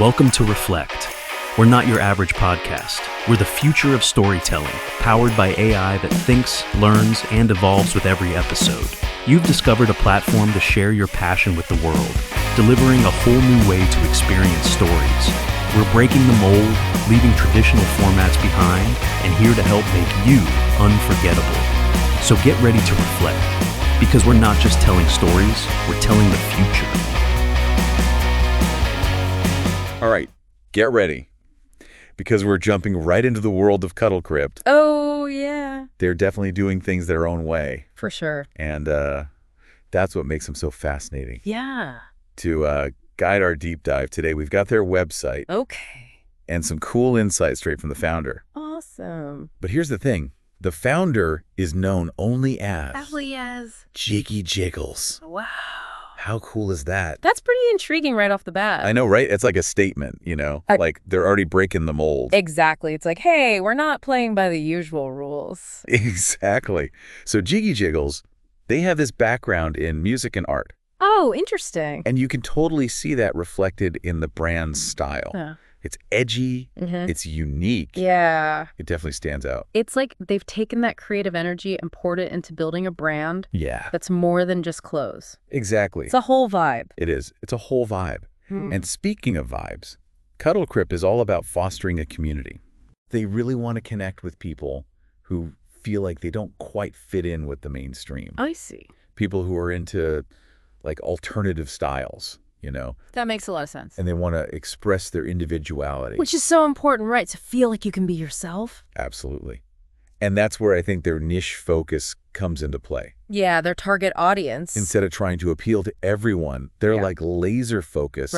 Welcome to Reflect. We're not your average podcast. We're the future of storytelling, powered by AI that thinks, learns, and evolves with every episode. You've discovered a platform to share your passion with the world, delivering a whole new way to experience stories. We're breaking the mold, leaving traditional formats behind, and here to help make you unforgettable. So get ready to reflect, because we're not just telling stories, we're telling the future. All right, get ready, because we're jumping right into the world of CuddleCrypt. Oh, yeah. They're definitely doing things their own way. For sure. And that's what makes them so fascinating. Yeah. To guide our deep dive today, we've got their website. Okay. And some cool insights straight from the founder. Awesome. But here's the thing. The founder is known only as JiggyJigglez. Wow. How cool is that? That's pretty intriguing right off the bat. I know, right? It's like a statement, you know? Like they're already breaking the mold. Exactly. It's like, hey, we're not playing by the usual rules. Exactly. So JiggyJigglez, they have this background in music and art. Oh, interesting. And you can totally see that reflected in the brand's style. Yeah. It's edgy. It's unique. Yeah. It definitely stands out. It's like they've taken that creative energy and poured it into building a brand that's more than just clothes. Exactly. It's a whole vibe. It is. It's a whole vibe. And speaking of vibes, CuddleCrypt is all about fostering a community. They really want to connect with people who feel like they don't quite fit in with the mainstream. I see. People who are into like alternative styles, you know? That makes a lot of sense. And they want to express their individuality. Which is so important, right? To feel like you can be yourself. Absolutely. And that's where I think their niche focus comes into play. Yeah, their target audience. Instead of trying to appeal to everyone, they're like laser focused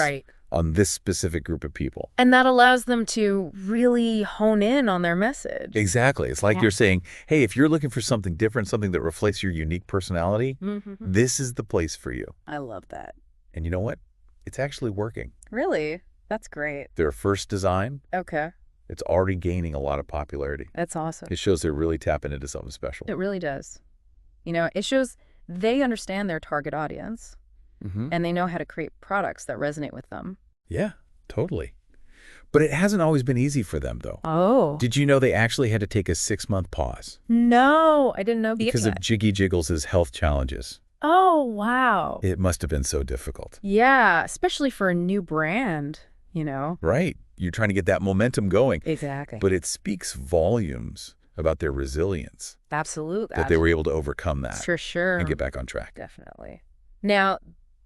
on this specific group of people. And that allows them to really hone in on their message. Exactly. It's like you're saying, hey, if you're looking for something different, something that reflects your unique personality, this is the place for you. I love that. And you know what? It's actually working. Really? That's great. Their first design, Okay. it's already gaining a lot of popularity. That's awesome. It shows they're really tapping into something special. It really does. You know, it shows they understand their target audience and they know how to create products that resonate with them. Yeah, totally. But it hasn't always been easy for them, though. Oh. Did you know they actually had to take a 6-month pause? No, I didn't know Because of JiggyJigglez' health challenges. Oh, wow. It must have been so difficult. Yeah, especially for a new brand, you know? Right. You're trying to get that momentum going. Exactly. But it speaks volumes about their resilience. Absolutely. That they were able to overcome that. For sure. And get back on track. Definitely. Now,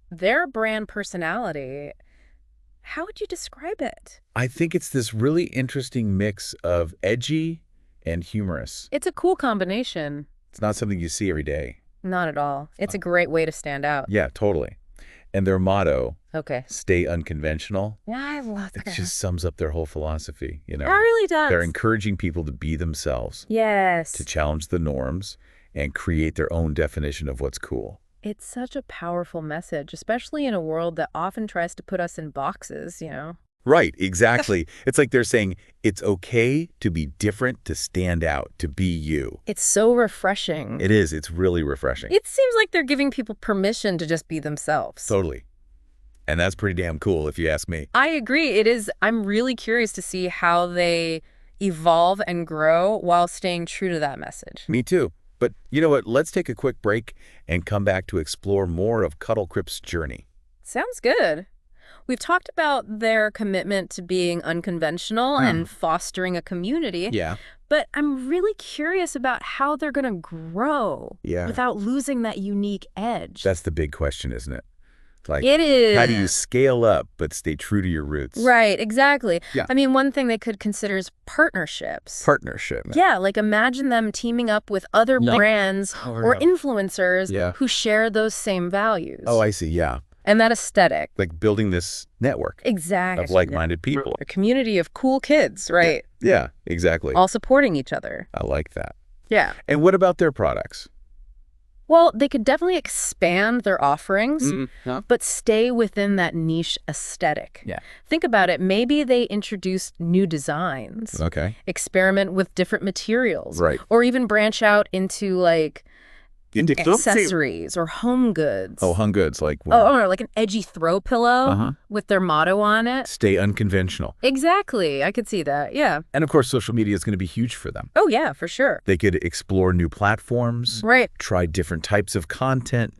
their brand personality, how would you describe it? I think it's this really interesting mix of edgy and humorous. It's a cool combination. It's not something you see every day. Not at all. It's a great way to stand out. Yeah, totally. And their motto, stay unconventional. Yeah, I love that. It just sums up their whole philosophy, you know. It really does. They're encouraging people to be themselves. Yes. To challenge the norms and create their own definition of what's cool. It's such a powerful message, especially in a world that often tries to put us in boxes, you know. Right, exactly. It's like they're saying it's okay to be different, to stand out, to be you. It's so refreshing. It is. It's really refreshing. It seems like they're giving people permission to just be themselves. Totally. And that's pretty damn cool if you ask me. I agree. It is. I'm really curious to see how they evolve and grow while staying true to that message. Me too. But you know what? Let's take a quick break and come back to explore more of CuddleCrypt's journey. Sounds good. We've talked about their commitment to being unconventional and fostering a community. Yeah. But I'm really curious about how they're going to grow without losing that unique edge. That's the big question, isn't it? Like, it is. How do you scale up but stay true to your roots? Right, exactly. Yeah. I mean, one thing they could consider is partnerships. Partnership. Yeah, like imagine them teaming up with other brands or influencers who share those same values. Oh, I see. Yeah. And that aesthetic. Like building this network. Exactly. Of like-minded people. A community of cool kids, right? Yeah, exactly. All supporting each other. I like that. Yeah. And what about their products? Well, they could definitely expand their offerings, but stay within that niche aesthetic. Yeah. Think about it. Maybe they introduce new designs. Okay. Experiment with different materials. Right. Or even branch out into like accessories or home goods. Oh, hung goods, like or like an edgy throw pillow with their motto on it. Stay unconventional. Exactly. I could see that. Yeah. And of course, social media is going to be huge for them. Oh, yeah, for sure. They could explore new platforms, Right. try different types of content,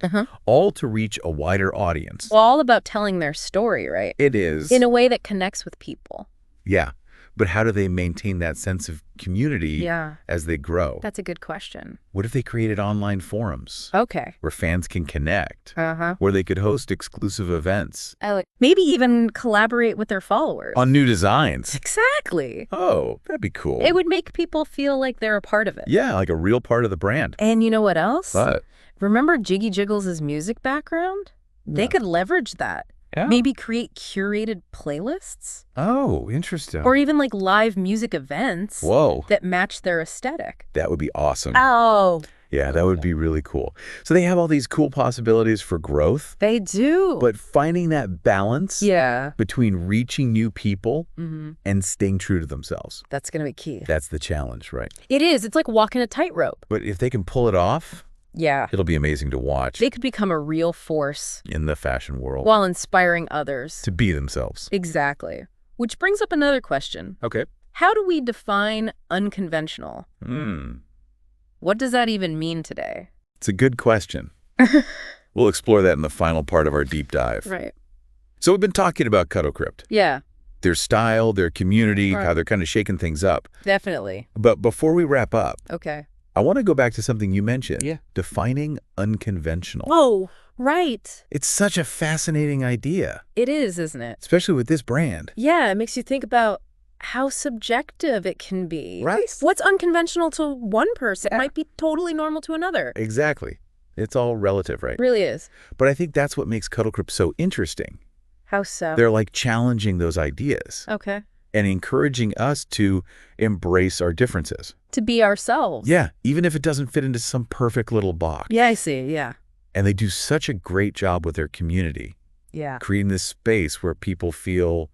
all to reach a wider audience. Well, all about telling their story, right? It is. In a way that connects with people. Yeah. But how do they maintain that sense of community as they grow? That's a good question. What if they created online forums? Okay. Where fans can connect, where they could host exclusive events. Maybe even collaborate with their followers. On new designs. Exactly. Oh, that'd be cool. It would make people feel like they're a part of it. Yeah, like a real part of the brand. And you know what else? What? Remember JiggyJigglez' music background? They could leverage that. Yeah. Maybe create curated playlists. Oh, interesting. Or even like live music events that match their aesthetic. That would be awesome. Oh. Yeah, that would be really cool. So they have all these cool possibilities for growth. They do. But finding that balance between reaching new people and staying true to themselves. That's going to be key. That's the challenge, right? It is. It's like walking a tightrope. But if they can pull it off, it'll be amazing to watch. They could become a real force in the fashion world. While inspiring others. To be themselves. Exactly. Which brings up another question. Okay. How do we define unconventional? What does that even mean today? It's a good question. We'll explore that in the final part of our deep dive. Right. So we've been talking about CuddleCrypt. Yeah. Their style, their community, how they're kind of shaking things up. Definitely. But before we wrap up, I want to go back to something you mentioned. Yeah. Defining unconventional. Oh, right. It's such a fascinating idea. It is, isn't it? Especially with this brand. Yeah, it makes you think about how subjective it can be. Right. What's unconventional to one person might be totally normal to another. Exactly. It's all relative, right? It really is. But I think that's what makes CuddleCrypt so interesting. How so? They're like challenging those ideas. Okay. And encouraging us to embrace our differences. To be ourselves. Yeah, even if it doesn't fit into some perfect little box. Yeah, I see, yeah. And they do such a great job with their community. Yeah. Creating this space where people feel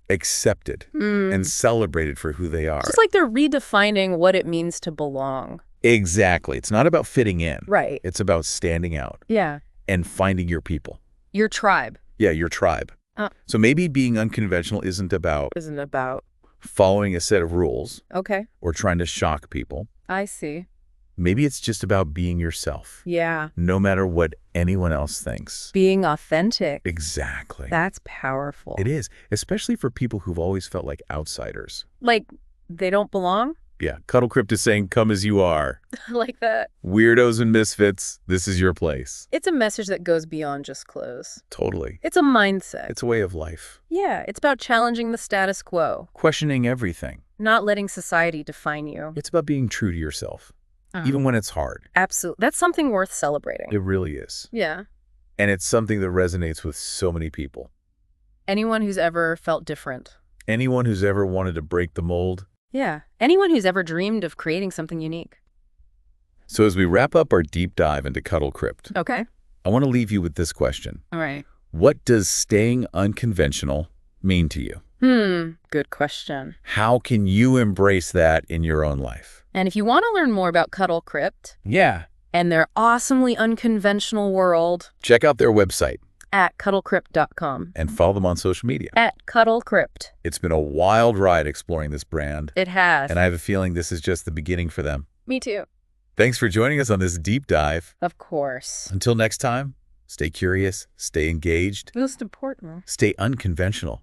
accepted and celebrated for who they are. It's like they're redefining what it means to belong. Exactly. It's not about fitting in. Right. It's about standing out. Yeah. And finding your people. Your tribe. Yeah, your tribe. So maybe being unconventional isn't about following a set of rules. Okay. Or trying to shock people. I see. Maybe it's just about being yourself. Yeah. No matter what anyone else thinks. Being authentic. Exactly. That's powerful. It is, especially for people who've always felt like outsiders. Like they don't belong? Yeah. CuddleCrypt is saying, come as you are. Like that. Weirdos and misfits, this is your place. It's a message that goes beyond just clothes. Totally. It's a mindset. It's a way of life. Yeah. It's about challenging the status quo. Questioning everything. Not letting society define you. It's about being true to yourself. Even when it's hard. Absolutely. That's something worth celebrating. It really is. Yeah. And it's something that resonates with so many people. Anyone who's ever felt different. Anyone who's ever wanted to break the mold. Yeah. Anyone who's ever dreamed of creating something unique. So as we wrap up our deep dive into CuddleCrypt, okay, I want to leave you with this question. All right. What does staying unconventional mean to you? Good question. How can you embrace that in your own life? And if you want to learn more about CuddleCrypt and their awesomely unconventional world, check out their website at CuddleCrypt.com. And follow them on social media. At CuddleCrypt. It's been a wild ride exploring this brand. It has. And I have a feeling this is just the beginning for them. Me too. Thanks for joining us on this deep dive. Of course. Until next time, stay curious, stay engaged. Most important. Stay unconventional.